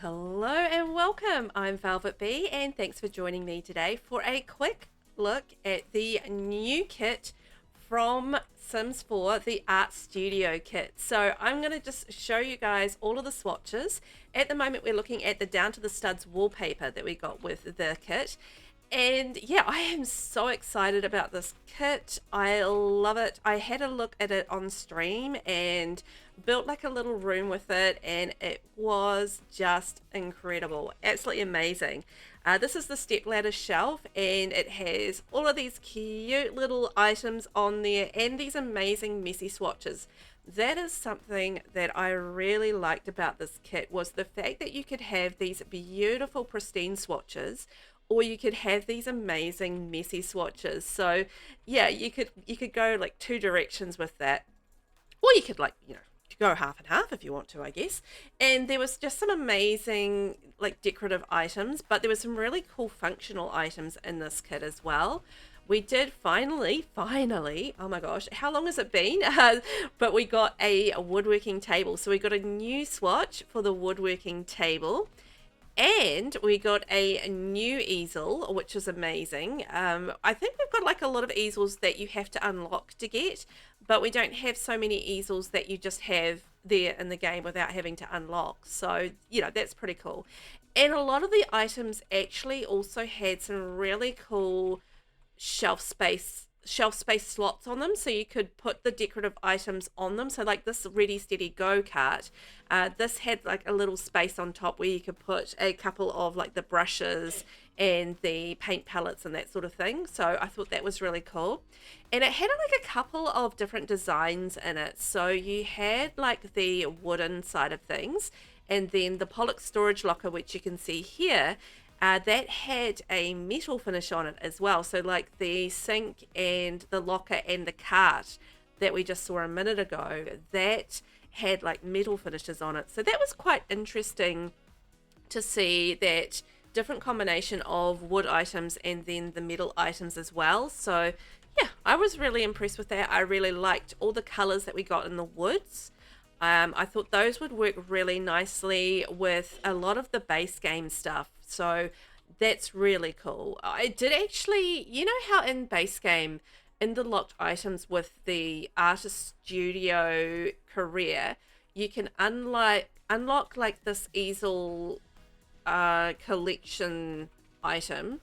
Hello and welcome. I'm VelvettB and thanks for joining me today for a quick look at the new kit from Sims 4, the Art Studio kit. So I'm going to just show you guys all of the swatches. At the moment we're looking at the down to the studs wallpaper that we got with the kit. And yeah, I am so excited about this kit. I love it. I had a look at it on stream and built like a little room with it, and it was just incredible. Absolutely amazing. This is the step ladder shelf, and it has all of these cute little items on there and these amazing messy swatches. That is something that I really liked about this kit, was the fact that you could have these beautiful pristine swatches, or you could have these amazing messy swatches. So yeah, you could go like two directions with that, or you could, like, go half and half if you want to, I guess. And there was just some amazing like decorative items, but there was some really cool functional items in this kit as well. We did finally, oh my gosh, how long has it been? But we got a woodworking table. So we got a new swatch for the woodworking table. And we got a new easel, which is amazing. I think we've got like a lot of easels that you have to unlock to get, but we don't have so many easels that you just have there in the game without having to unlock. So, that's pretty cool. And a lot of the items actually also had some really cool shelf space slots on them, so you could put the decorative items on them. So like this Ready Steady Go kart, this had like a little space on top where you could put a couple of like the brushes and the paint palettes and that sort of thing. So I thought that was really cool. And it had like a couple of different designs in it. So you had like the wooden side of things, and then the Pollock storage locker, which you can see here, that had a metal finish on it as well. So like the sink and the locker and the cart that we just saw a minute ago, that had like metal finishes on it. So that was quite interesting to see that different combination of wood items and then the metal items as well. So yeah, I was really impressed with that. I really liked all the colors that we got in the woods. I thought those would work really nicely with a lot of the base game stuff. So that's really cool. I did actually, how in base game, in the locked items with the artist studio career, you can unlock like this easel collection item,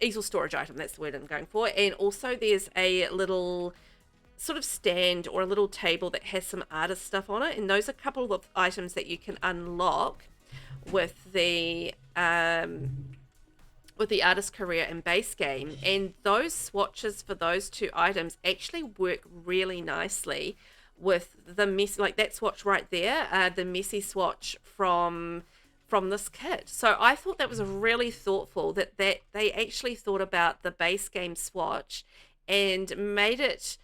easel storage item, that's the word I'm going for. And also there's a little sort of stand or a little table that has some artist stuff on it, and those are a couple of items that you can unlock with the artist career and base game. And those swatches for those two items actually work really nicely with the mess, like that swatch right there, the messy swatch from this kit. So I thought that was really thoughtful, that they actually thought about the base game swatch and made it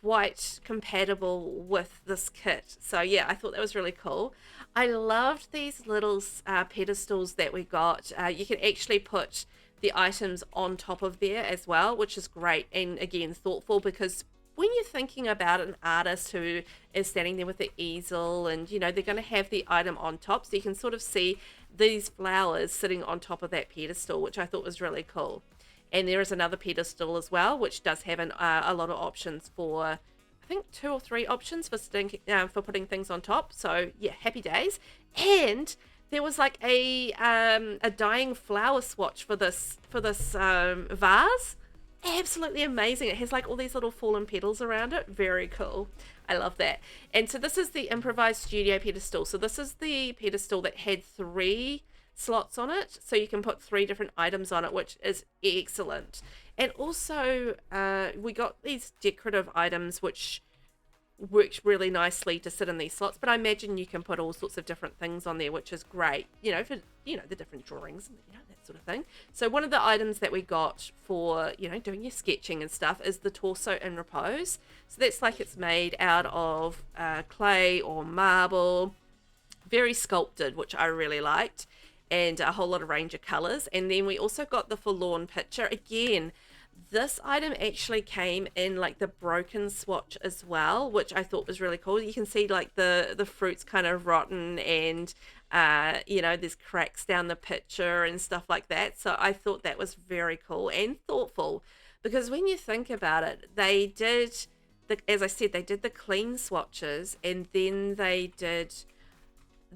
quite compatible with this kit. So yeah, I thought that was really cool. I loved these little pedestals that we got. You can actually put the items on top of there as well, which is great, and again thoughtful, because when you're thinking about an artist who is standing there with the easel and they're going to have the item on top, so you can sort of see these flowers sitting on top of that pedestal, which I thought was really cool. And there is another pedestal as well, which does have a lot of options for, I think 2 or 3 options for putting things on top. So yeah, happy days. And there was like a dying flower swatch for this vase. Absolutely amazing. It has like all these little fallen petals around it. Very cool. I love that. And so this is the improvised studio pedestal. So this is the pedestal that had 3 slots on it, so you can put 3 different items on it, which is excellent. And also we got these decorative items which worked really nicely to sit in these slots, but I imagine you can put all sorts of different things on there, which is great, for the different drawings and that sort of thing. So one of the items that we got for doing your sketching and stuff is the torso in repose. So that's like, it's made out of clay or marble, very sculpted, which I really liked, and a whole lot of range of colors. And then we also got the forlorn picture. Again, This item actually came in like the broken swatch as well, which I thought was really cool. You can see like the fruits kind of rotten, and you know, there's cracks down the picture and stuff like that. So I thought that was very cool and thoughtful, because when you think about it, they did as I said, they did the clean swatches, and then they did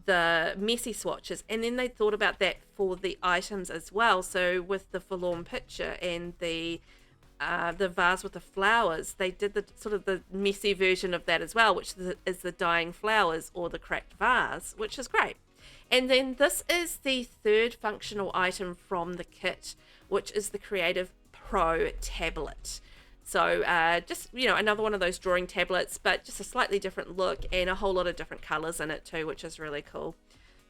the messy swatches, and then they thought about that for the items as well. So with the forlorn picture and the vase with the flowers, they did the sort of the messy version of that as well, which is the dying flowers or the cracked vase, which is great. And then this is the third functional item from the kit, which is the Creative Pro tablet. So just, you know, another one of those drawing tablets, but just a slightly different look and a whole lot of different colors in it too, which is really cool.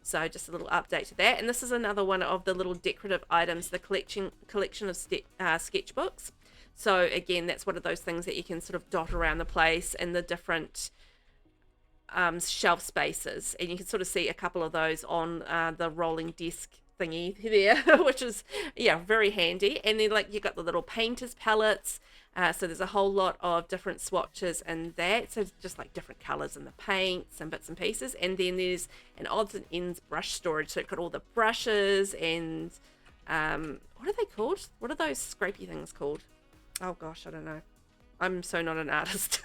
So just a little update to that. And this is another one of the little decorative items, the collection of sketchbooks. So again, that's one of those things that you can sort of dot around the place in the different shelf spaces, and you can sort of see a couple of those on the rolling desk thingy there, which is, yeah, very handy. And then like you got the little painters palettes, so there's a whole lot of different swatches in that, so just like different colors in the paints and bits and pieces. And then there's an odds and ends brush storage, so it's got all the brushes and what are they called? What are those scrapey things called? Oh gosh, I don't know. I'm so not an artist.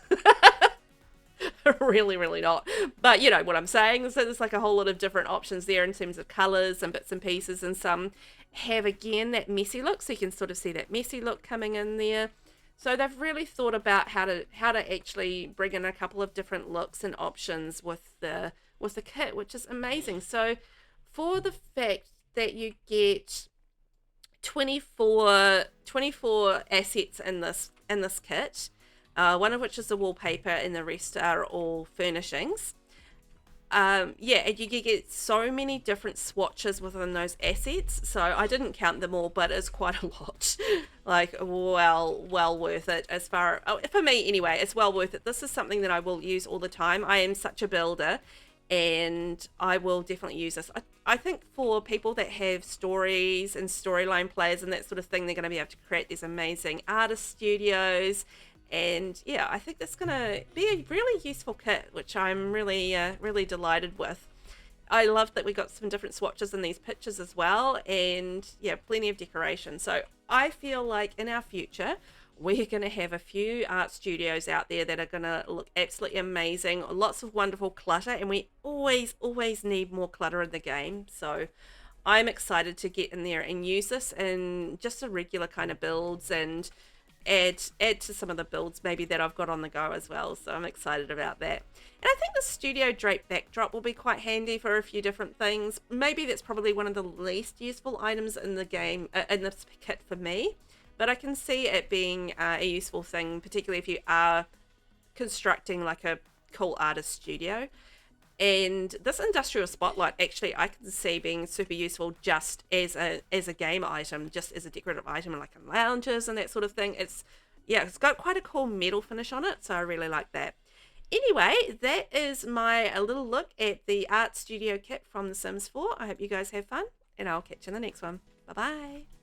Really not. But you know what I'm saying. So there's like a whole lot of different options there in terms of colors and bits and pieces, and some have again that messy look, so you can sort of see that messy look coming in there. So they've really thought about how to actually bring in a couple of different looks and options with the kit, which is amazing. So for the fact that you get 24 assets in this kit, one of which is the wallpaper and the rest are all furnishings. Yeah, and you get so many different swatches within those assets. So I didn't count them all, but it's quite a lot. Like, well worth it. As far, for me anyway, it's well worth it. This is something that I will use all the time. I am such a builder, and I will definitely use this. I think for people that have stories and storyline players and that sort of thing, they're going to be able to create these amazing artist studios. And yeah, I think that's going to be a really useful kit, which I'm really delighted with. I love that we got some different swatches in these pictures as well, and yeah, plenty of decoration. So I feel like in our future, we're going to have a few art studios out there that are going to look absolutely amazing. Lots of wonderful clutter, and we always need more clutter in the game. So I'm excited to get in there and use this in just a regular kind of builds, and add to some of the builds maybe that I've got on the go as well. So I'm excited about that. And I think the studio drape backdrop will be quite handy for a few different things. Maybe that's probably one of the least useful items in the game, in this kit for me, but I can see it being a useful thing, particularly if you are constructing like a cool artist studio. And this industrial spotlight, actually, I can see being super useful just as a game item, just as a decorative item, like in lounges and that sort of thing. It's got quite a cool metal finish on it, so I really like that. Anyway, that is a little look at the art studio kit from The Sims 4. I hope you guys have fun, and I'll catch you in the next one. Bye bye.